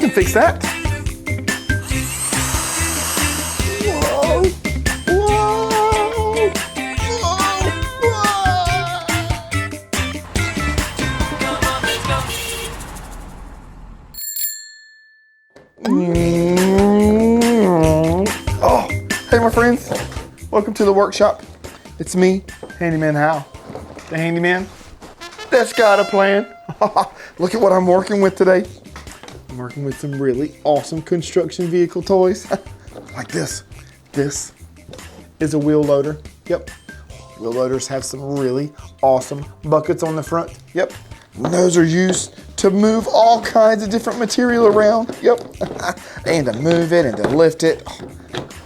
can fix that. Whoa. Whoa. Whoa. Oh, hey my friends. Welcome to the workshop. It's me, Handyman Hal, the handyman that's got a plan. Look at what I'm working with today. I'm working with some really awesome construction vehicle toys. Like this. This is a wheel loader. Yep. Wheel loaders have some really awesome buckets on the front. Yep. And those are used to move all kinds of different material around. Yep. And to move it and to lift it.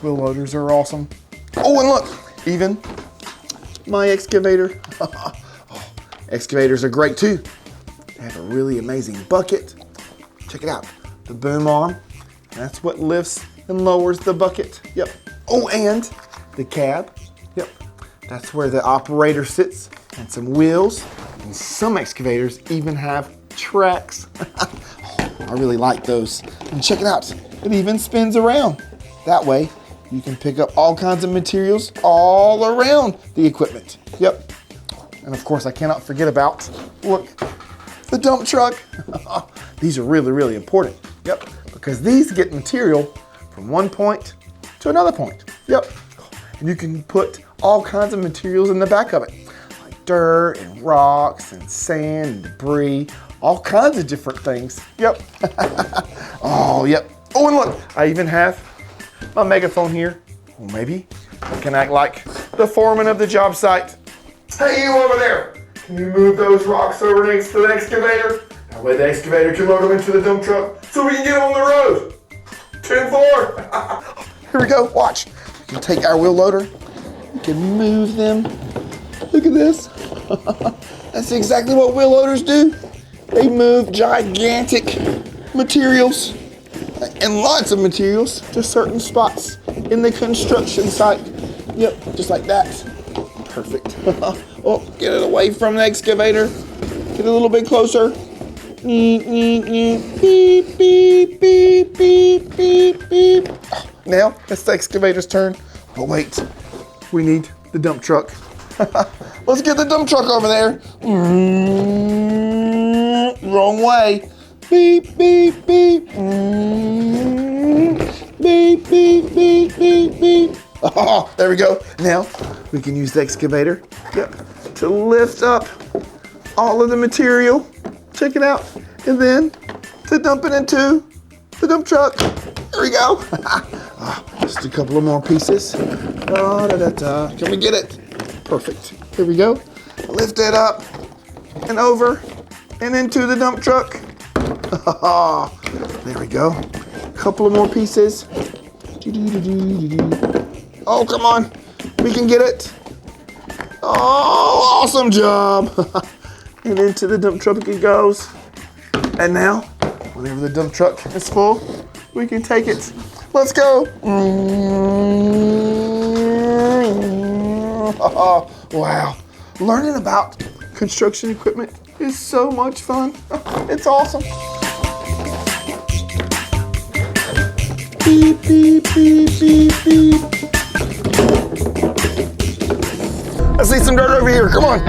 Wheel loaders are awesome. Oh, and look, even my excavator. Excavators are great too. They have a really amazing bucket. Check it out, the boom arm. That's what lifts and lowers the bucket. Yep. Oh, and the cab. Yep. That's where the operator sits, and some wheels. And some excavators even have tracks. I really like those. And check it out, it even spins around. That way, you can pick up all kinds of materials all around the equipment. Yep. And of course, I cannot forget about, look, the dump truck. These are really, really important. Yep. Because these get material from one point to another point. Yep. And you can put all kinds of materials in the back of it, like dirt and rocks and sand and debris, all kinds of different things. Yep. Oh, yep. Oh, and look, I even have my megaphone here. Or maybe I can act like the foreman of the job site. Hey, you over there, can you move those rocks over next to the excavator? That way the excavator can load them into the dump truck so we can get them on the road. 10-4. Here we go, watch. We can take our wheel loader, we can move them. Look at this. That's exactly what wheel loaders do. They move gigantic materials and lots of materials to certain spots in the construction site. Yep, just like that. Perfect. Oh, get it away from the excavator. Get it a little bit closer. Beep, beep, beep, beep, beep, beep, beep. Now it's the excavator's turn. But wait, we need the dump truck. Let's get the dump truck over there. Wrong way. Beep, beep, beep. Beep, beep, beep, beep, beep. Oh, there we go. Now we can use the excavator, yep, to lift up all of the material. Check it out. And then to dump it into the dump truck. There we go. Just a couple of more pieces. Can we get it? Perfect. Here we go. Lift it up and over and into the dump truck. There we go. Couple of more pieces. Oh, come on. We can get it. Oh, awesome job. And into the dump truck it goes. And now, whenever the dump truck is full, we can take it. Let's go. Wow. Learning about construction equipment is so much fun. It's awesome. Beep, beep, beep, beep, beep. I see some dirt over here, come on.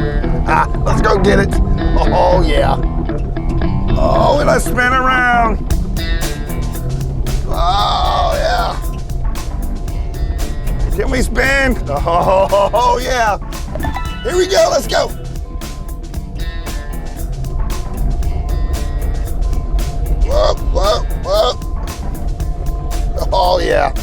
Let's go get it. Oh yeah. Oh, and I spin around. Oh yeah. Can we spin? Oh yeah. Here we go, let's go. Whoa, whoa, whoa. Oh yeah.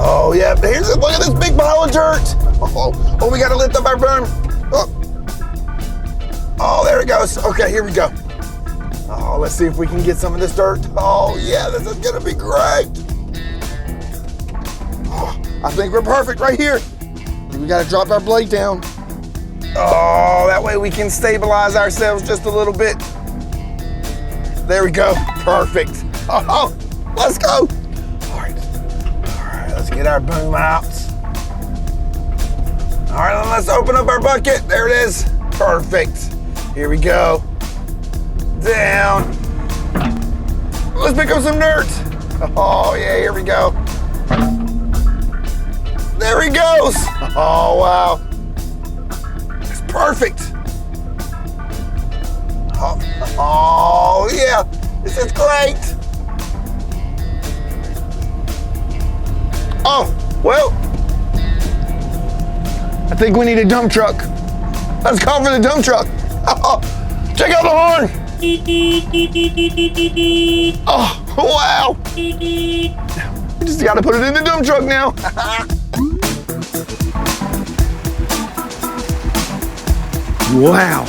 Oh yeah, look at this big pile of dirt. Oh, we gotta lift up our boom. Oh, there it goes. Okay, here we go. Oh, let's see if we can get some of this dirt. Oh yeah, this is gonna be great. Oh, I think we're perfect right here. We gotta drop our blade down. Oh, that way we can stabilize ourselves just a little bit. There we go, perfect. Oh, let's go. All right, let's get Get our boom out. All right, then let's open up our bucket. There it is. Perfect. Here we go. Down. Let's pick up some dirt. Oh yeah, here we go. There he goes. Oh wow. It's perfect. Oh yeah, this is great. Oh, well, I think we need a dump truck. Let's call for the dump truck. Check out the horn. Oh, wow. We just gotta put it in the dump truck now. Wow,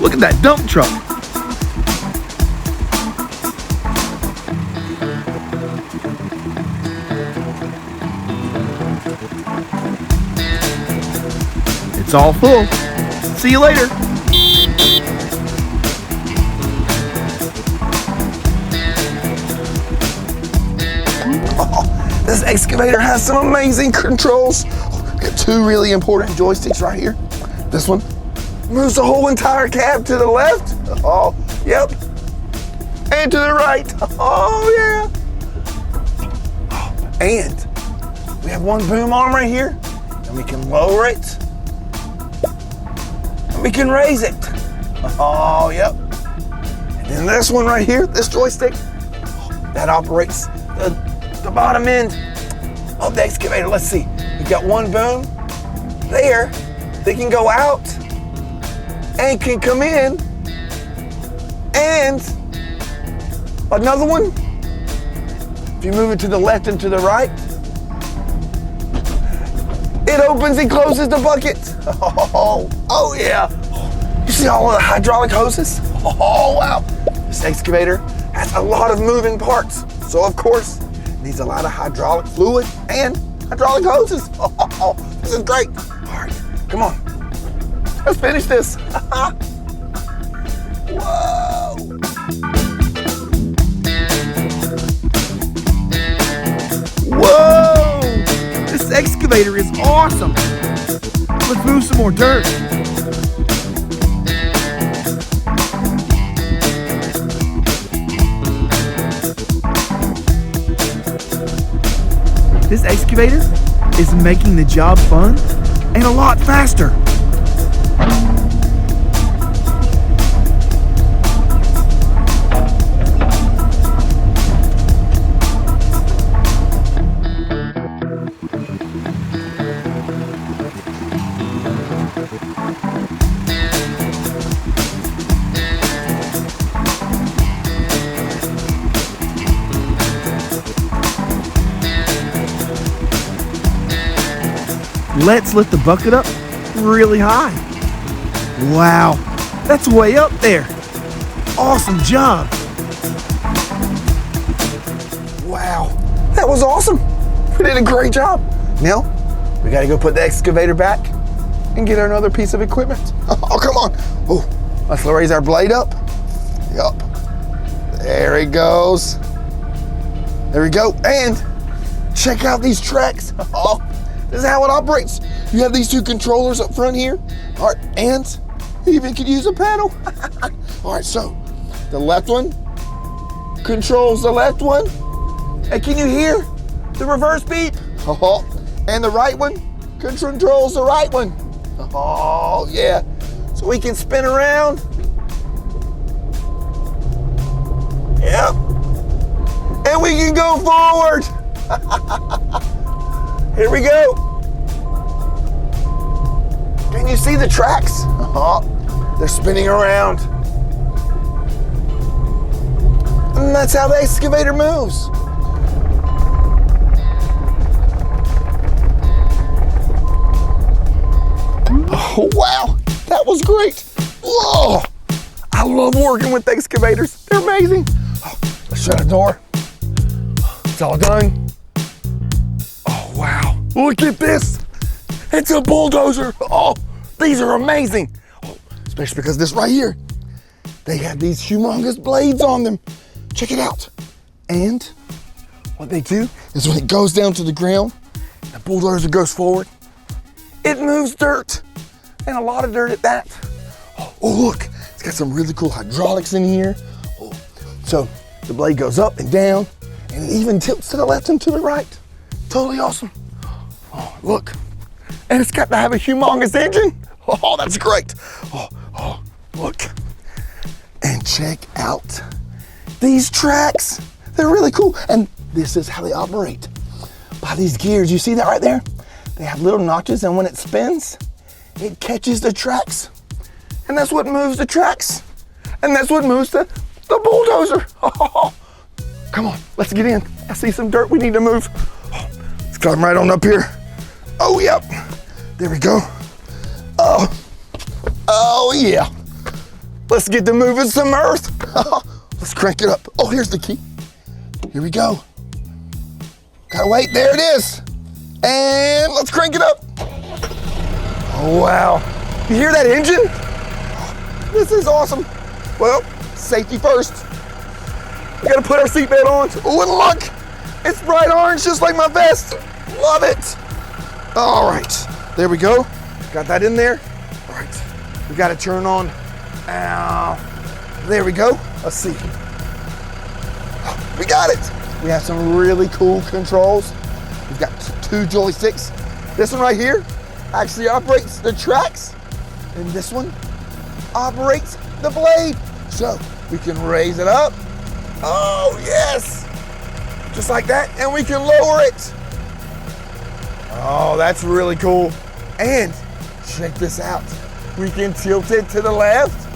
look at that dump truck. It's all full. See you later. Oh, this excavator has some amazing controls. We got two really important joysticks right here. This one moves the whole entire cab to the left. Oh, yep. And to the right. Oh, yeah. And we have one boom arm right here, and we can lower it. And we can raise it. Oh, yep. And then this one right here, this joystick, that operates the bottom end of the excavator. Let's see. We've got one boom there. They can go out and can come in, and another one, if you move it to the left and to the right, it opens and closes the bucket. Oh yeah. You see all of the hydraulic hoses? Oh wow. This excavator has a lot of moving parts, so of course it needs a lot of hydraulic fluid and hydraulic hoses. Oh, this is great. All right, come on. Let's finish this. Whoa. Whoa! This excavator is awesome. Let's move some more dirt. This excavator is making the job fun and a lot faster. Let's lift the bucket up really high. Wow, that's way up there. Awesome job. Wow, that was awesome. We did a great job. Now, we gotta go put the excavator back and get another piece of equipment. Oh, come on. Oh, let's raise our blade up. Yup. There it goes. There we go. And check out these tracks. Oh, this is how it operates. You have these two controllers up front here. All right, and you even could use a pedal. All right, so the left one controls the left one. And can you hear the reverse beep? Oh, and the right one controls the right one. Oh, yeah. So we can spin around. Yep. And we can go forward. Here we go. Can you see the tracks? Oh, they're spinning around. And that's how the excavator moves. Oh, wow, that was great. Whoa, I love working with excavators. They're amazing. Oh, let's shut the door. It's all done. Oh, wow, look at this. It's a bulldozer. Oh, these are amazing. Oh, especially because this right here, they have these humongous blades on them. Check it out. And what they do is when it goes down to the ground, The bulldozer goes forward. It moves dirt, and a lot of dirt at that. Oh, look, it's got some really cool hydraulics in here. Oh, so the blade goes up and down, and it even tilts to the left and to the right. Totally awesome. Oh, look, and it's got to have a humongous engine. Oh, that's great. Oh, look, and check out these tracks. They're really cool, and this is how they operate. By these gears, you see that right there? They have little notches, and when it spins, it catches the tracks. And that's what moves the tracks. And that's what moves the bulldozer. Oh, come on, let's get in. I see some dirt we need to move. Oh, let's climb right on up here. Oh, yep. There we go. Oh yeah. Let's get to moving some earth. Let's crank it up. Oh, here's the key. Here we go. Gotta wait, there it is. And let's crank it up. Oh, wow. You hear that engine? This is awesome. Well, safety first. We gotta put our seatbelt on. Oh, and look, it's bright orange just like my vest. Love it. All right, there we go. Got that in there. All right, we gotta turn on. There we go. Let's see. We got it. We have some really cool controls. We've got 2 joysticks. This one right here actually operates the tracks, and this one operates the blade. So we can raise it up. Oh yes, just like that, and we can lower it. Oh, that's really cool. And check this out. We can tilt it to the left,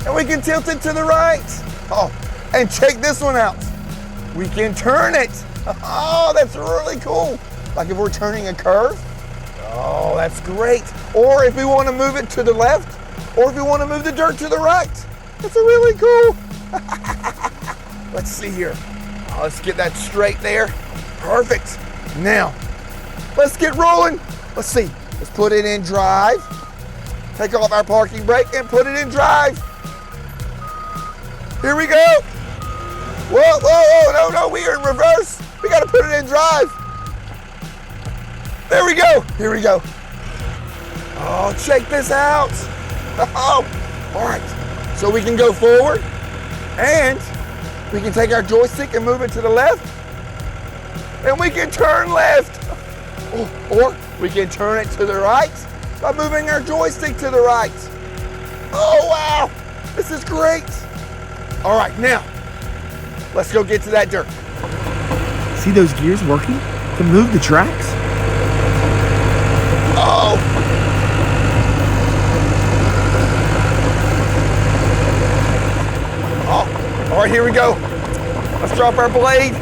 and we can tilt it to the right. Oh, and check this one out. We can turn it. Oh, that's really cool. Like if we're turning a curve. Oh, that's great. Or if we want to move it to the left, or if we want to move the dirt to the right. That's really cool. Let's see here. Oh, let's get that straight there. Perfect. Now, let's get rolling. Let's see. Let's put it in drive. Take off our parking brake and put it in drive. Here we go. Whoa, no, we are in reverse. We got to put it in drive. There we go. Here we go. Oh, check this out. Oh, all right. So we can go forward, and we can take our joystick and move it to the left, and we can turn left. Or we can turn it to the right by moving our joystick to the right. Oh, wow. This is great. All right, now, let's go get to that dirt. See those gears working to move the tracks? Oh. Oh, all right, here we go. Let's drop our blade.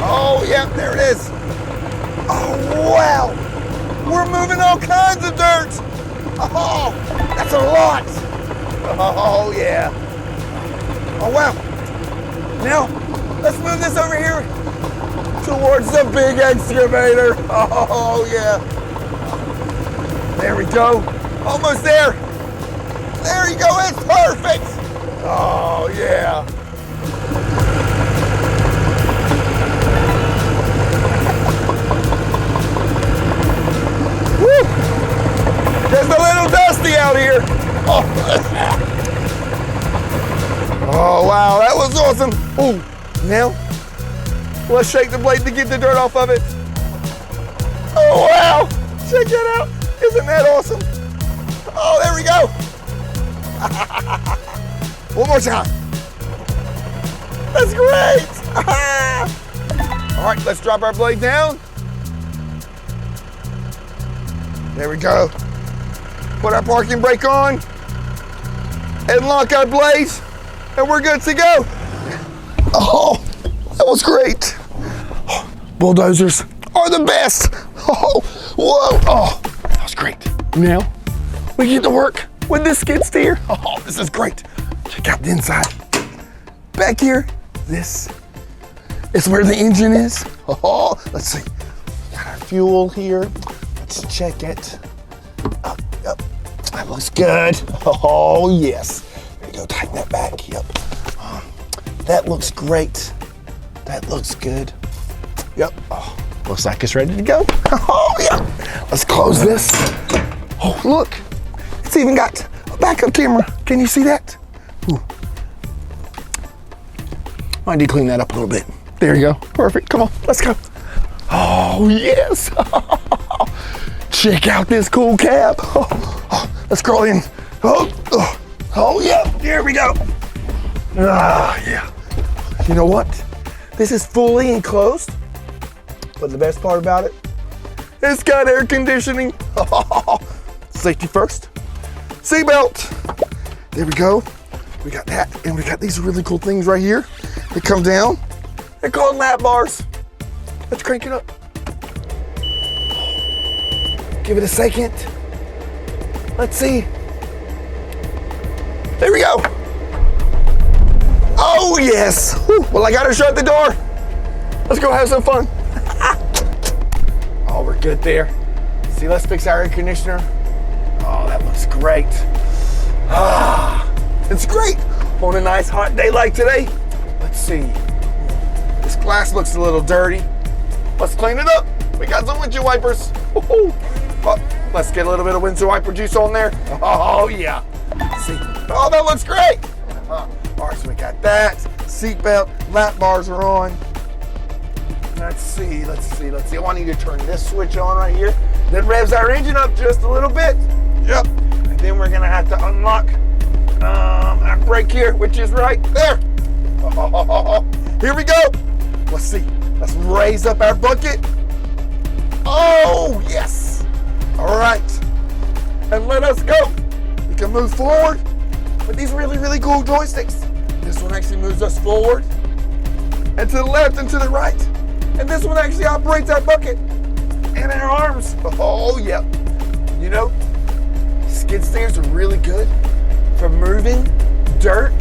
Oh, yeah, there it is. Oh, wow. We're moving all kinds of dirt. Oh, that's a lot. Oh, yeah. Oh, wow. Now, let's move this over here towards the big excavator. Oh, yeah. There we go. Almost there. There you go. It's perfect. Oh, yeah. Woo. Just a little dusty out here. Oh. Oh, wow, that was awesome. Ooh, now, let's shake the blade to get the dirt off of it. Oh, wow, check that out. Isn't that awesome? Oh, there we go. One more time. That's great. All right, let's drop our blade down. There we go. Put our parking brake on and lock our blades. And we're good to go. Oh, that was great. Oh, bulldozers are the best. Oh, whoa. Oh, that was great. Now, we get to work with this skid steer. Oh, this is great. Check out the inside. Back here, this is where the engine is. Oh, let's see. Got our fuel here. Let's check it. Up. That looks good. Oh, yes. Go tighten that back. Yep. That looks great. That looks good. Yep. Oh, Looks like it's ready to go. Oh yeah. Let's close this. Oh look, it's even got a backup camera. Can you see that? Ooh. I need to clean that up a little bit. There you go. Perfect. Come on, let's go. Oh yes. Check out this cool cab. Let's crawl in. Oh yeah. There we go. Ah yeah. You know what? This is fully enclosed. But the best part about it, it's got air conditioning. Safety first. Seatbelt. There we go. We got that, and we got these really cool things right here that come down. They're called lap bars. Let's crank it up. Give it a second. Let's see. There we go. Oh yes. Whew. Well, I gotta shut the door. Let's go have some fun. Oh, we're good there. See, let's fix our air conditioner. Oh, that looks great. Ah, it's great on a nice hot day like today. Let's see. This glass looks a little dirty. Let's clean it up. We got some windshield wipers. Oh, let's get a little bit of windshield wiper juice on there. Oh, yeah. Let's see. Oh, that looks great. All right, so we got that. Seatbelt, lap bars are on. Let's see. Oh, I need to turn this switch on right here. That revs our engine up just a little bit. Yep. And then we're gonna have to unlock our brake here, which is right there. Here we go. Let's see. Let's raise up our bucket. Oh, yes. All right. And let us go. We can move forward with these really, really cool joysticks. This one actually moves us forward and to the left and to the right. And this one actually operates our bucket and our arms. Oh, yeah. You know, skid steers are really good for moving dirt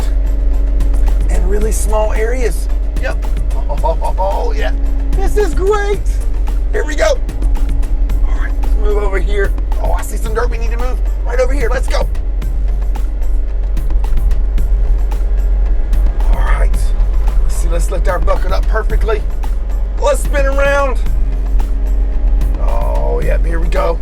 and really small areas. Yep. Oh, yeah. This is great. Here we go. All right, let's move over here. Oh, I see some dirt we need to move. Right over here. Let's go. All right. Let's see. Let's lift our bucket up perfectly. Let's spin around. Oh, yeah, here we go.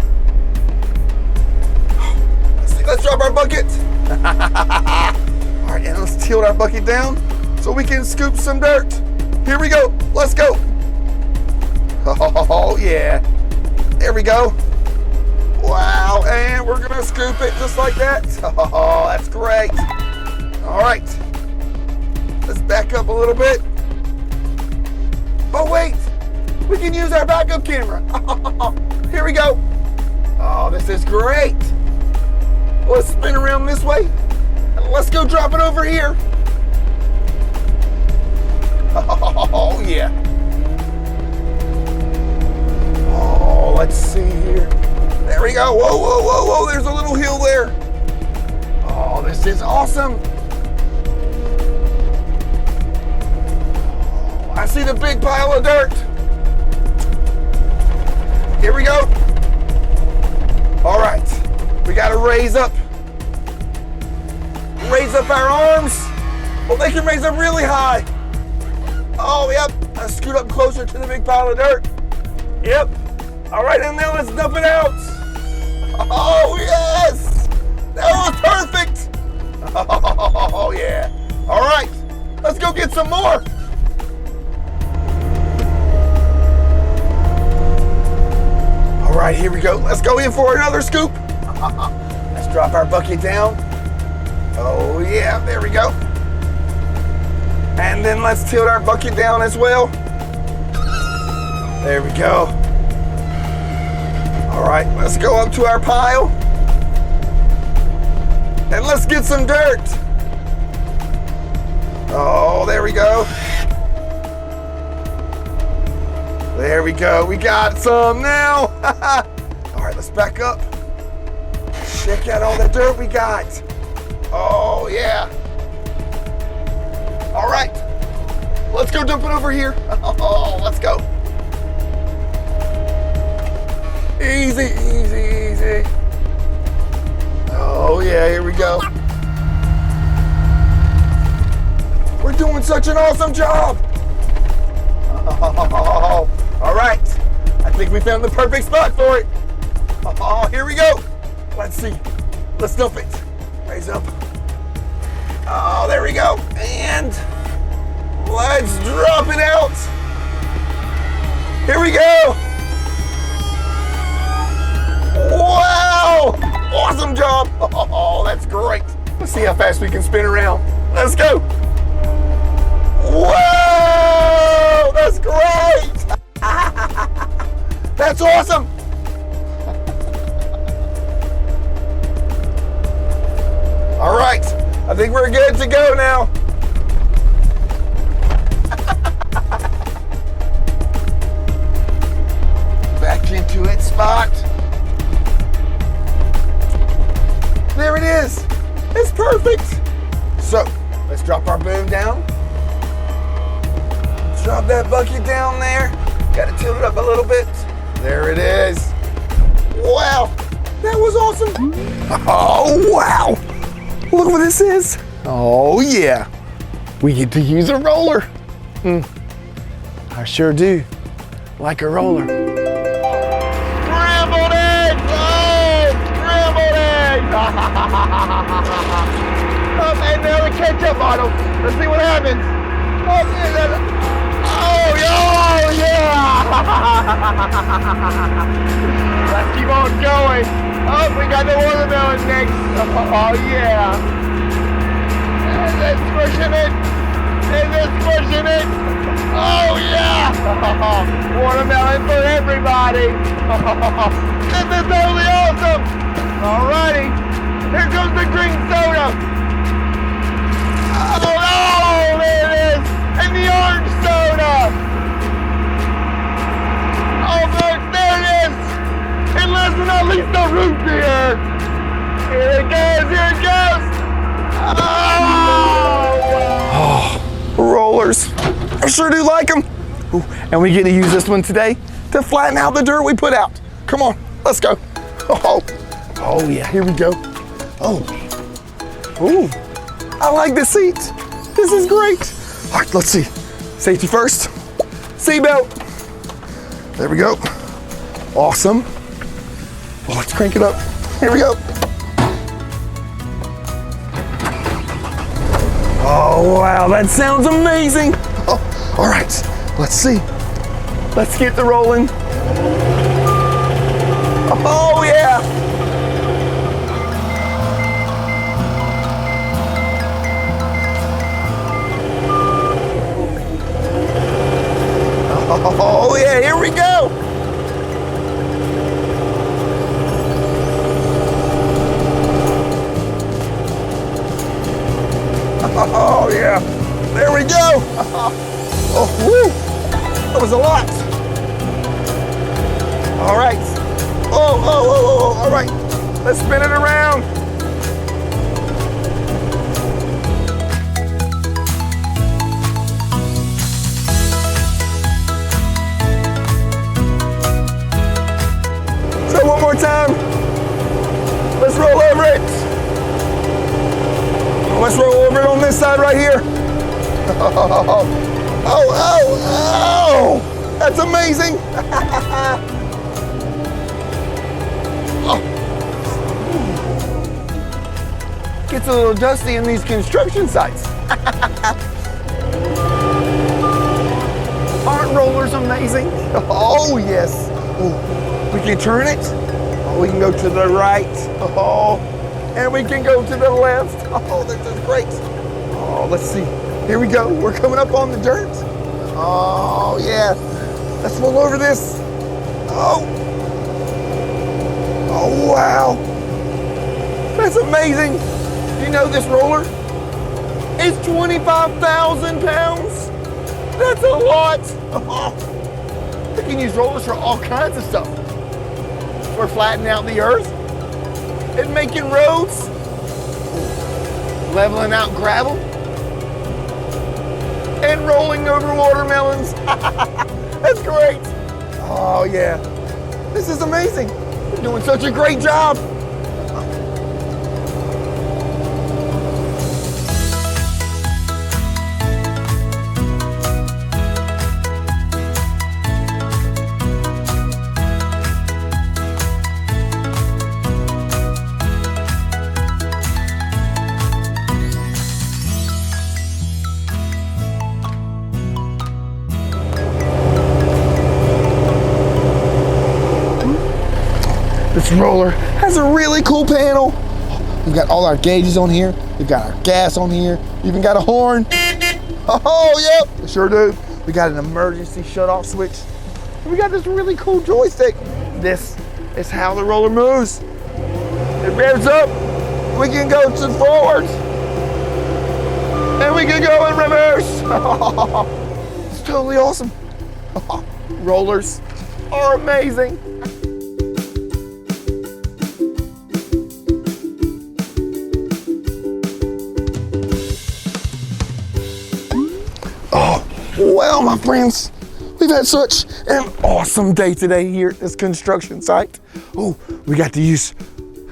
Let's see, let's drop our bucket. All right, and let's tilt our bucket down so we can scoop some dirt. Here we go. Let's go. Oh, yeah. There we go. Wow, and we're gonna scoop it just like that. Oh, that's great. All right. Let's back up a little bit. Oh, wait. We can use our backup camera. Here we go. Oh, this is great. Let's spin around this way. And let's go drop it over here. Oh, yeah. Oh, let's see here. There we go. Whoa, whoa, whoa, whoa. There's a little hill there. Oh, this is awesome. I see the big pile of dirt. Here we go. All right. We got to raise up our arms. Well, they can raise up really high. Oh, yep. Let's scoot up closer to the big pile of dirt. Yep. All right, and now let's dump it out. Oh, yes. That was perfect. Oh, yeah. All right. Let's go get some more. All right, here we go. Let's go in for another scoop. Let's drop our bucket down. Oh, yeah. There we go. And then let's tilt our bucket down as well. There we go. All right, let's go up to our pile. And let's get some dirt. Oh, there we go. There we go. We got some now. All right, let's back up. Check out all the dirt we got. Oh, yeah. All right, let's go dump it over here. Oh, let's go. Easy, easy, easy. Oh, yeah, here we go. We're doing such an awesome job. Oh, all right, I think we found the perfect spot for it. Oh, here we go. Let's see. Let's dump it. Raise up. Oh, there we go. And let's drop it out. Here we go. Wow. Awesome job. Oh, that's great. Let's see how fast we can spin around. Let's go. Whoa, that's great. That's awesome. All right, I think we're good to go now. Back into its spot. There it is. It's perfect. So, let's drop our boom down. Drop that bucket down there. Got to tilt it up a little bit. There it is. Wow, that was awesome. Oh, wow. Look what this is. Oh, yeah. We get to use a roller. I sure do. Like a roller. Scrambled eggs! Oh, scrambled eggs! Oh, and now the ketchup on them. Let's see what happens. Oh, yeah! Let's keep on going. Oh, we got the watermelon next. Oh, yeah. And then squishing it. And then squishing it. Oh, yeah. Watermelon for everybody. This is totally awesome. Alrighty. Here comes the green soda. Oh, there it is. And the orange soda. Oh, look, there it is. And last but not least, the root beer. Here it goes, here it goes. Oh, rollers. I sure do like them. Ooh, and we get to use this one today to flatten out the dirt we put out. Come on, let's go. Oh yeah, here we go. Oh, ooh, I like this seat. This is great. All right, let's see. Safety first. Seatbelt. There we go. Awesome. Well, let's crank it up. Here we go. Oh, wow, that sounds amazing. Oh, all right, let's see. Let's get the rolling. Oh, yeah. Oh, yeah, here we go. Oh, yeah. There we go. Oh, woo. That was a lot. All right. Oh. All right. Let's spin it around. So one more time. Let's roll over it. Let's roll over it on this side right here. Oh, that's amazing. Oh. Gets a little dusty in these construction sites. Aren't rollers amazing? Oh, yes. Oh, we can turn it. Oh, we can go to the right. Oh, and we can go to the left. Oh, this is great. Oh, let's see. Here we go. We're coming up on the dirt. Oh, yeah. Let's roll over this. Oh, wow. That's amazing. You know this roller is 25,000 pounds. That's a lot. Oh, we can use rollers for all kinds of stuff. We're flattening out the earth and making roads, leveling out gravel, and rolling over watermelons. That's great. Oh yeah, this is amazing. You're doing such a great job. This roller has a really cool panel. We've got all our gauges on here. We've got our gas on here. Even got a horn. Oh, yep, we sure do. We got an emergency shut-off switch. And we got this really cool joystick. This is how the roller moves. It revs up. We can go to forwards. And we can go in reverse. It's totally awesome. Rollers are amazing. Well, my friends, we've had such an awesome day today here at this construction site. Oh, we got to use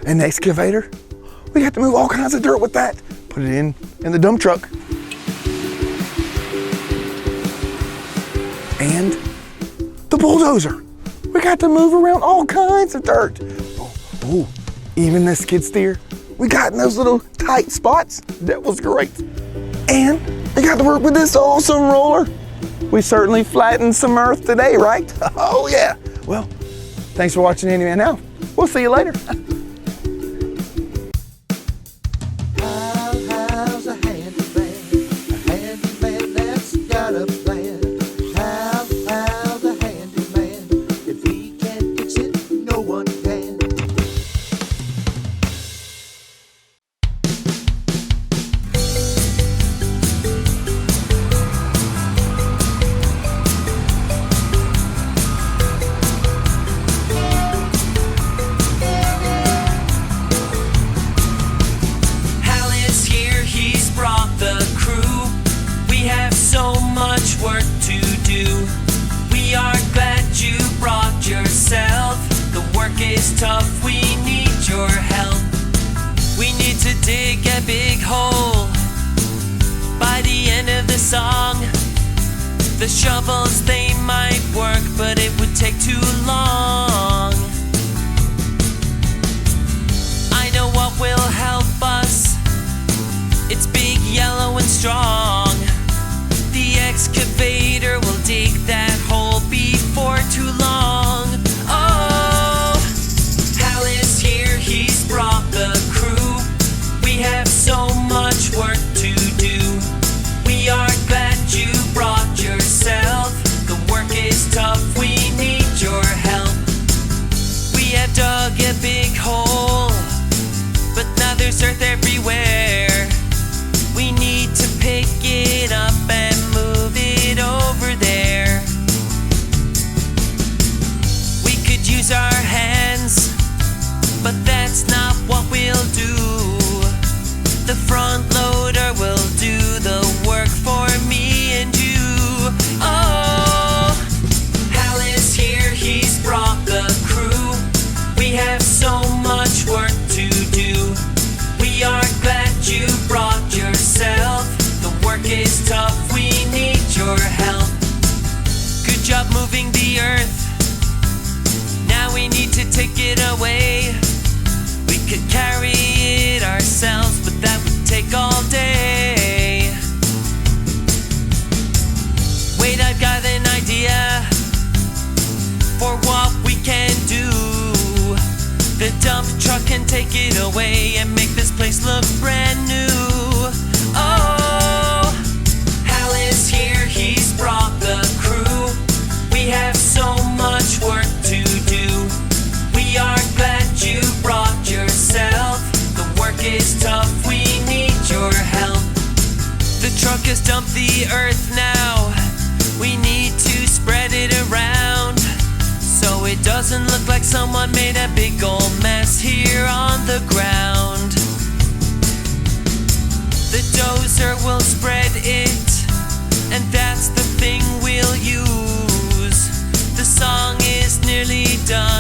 an excavator. We got to move all kinds of dirt with that. Put it in the dump truck. And the bulldozer. We got to move around all kinds of dirt. Oh, even the skid steer. We got in those little tight spots. That was great. And we got to work with this awesome roller. We certainly flattened some earth today, right? Oh yeah. Well, thanks for watching Handyman Hal. We'll see you later. Hal's a handyman that's got a plan. Hal's a handyman. If he can't fix it, no one can. Work to do. We are glad you brought yourself. The work is tough, we need your help. We need to dig a big hole. By the end of the song, the shovels, they might work, but it would take too long. I know what will help us. It's big, yellow, and strong. The excavator will dig that hole before too long. Oh, Hal is here, he's brought the crew. We have so much work to do. We are glad you brought yourself. The work is tough, we need your help. We have dug a big hole, but now there's earth everywhere. We need to pick it up and move it over there. We could use our hands, but that's not what we'll do. The front loader will do the work for me and you. Oh, Hal is here, he's brought the crew. We have so much work to do. We are glad you brought yourself. The work is tough, we need your help. Good job moving the earth. Now we need to take it away. We could carry it ourselves, but that would take all day. Wait, I've got an idea for what we can do. The dump truck can take it away and make this place look brand new. Oh, Hal is here, he's brought the crew. We have so much work to do. We are glad you brought yourself. The work is tough, we need your help. The truck has dumped the earth now. We need to spread it around, so it doesn't look like someone made a big old mess here on the ground. The dozer will spread it, and that's the thing we'll use. The song is nearly done.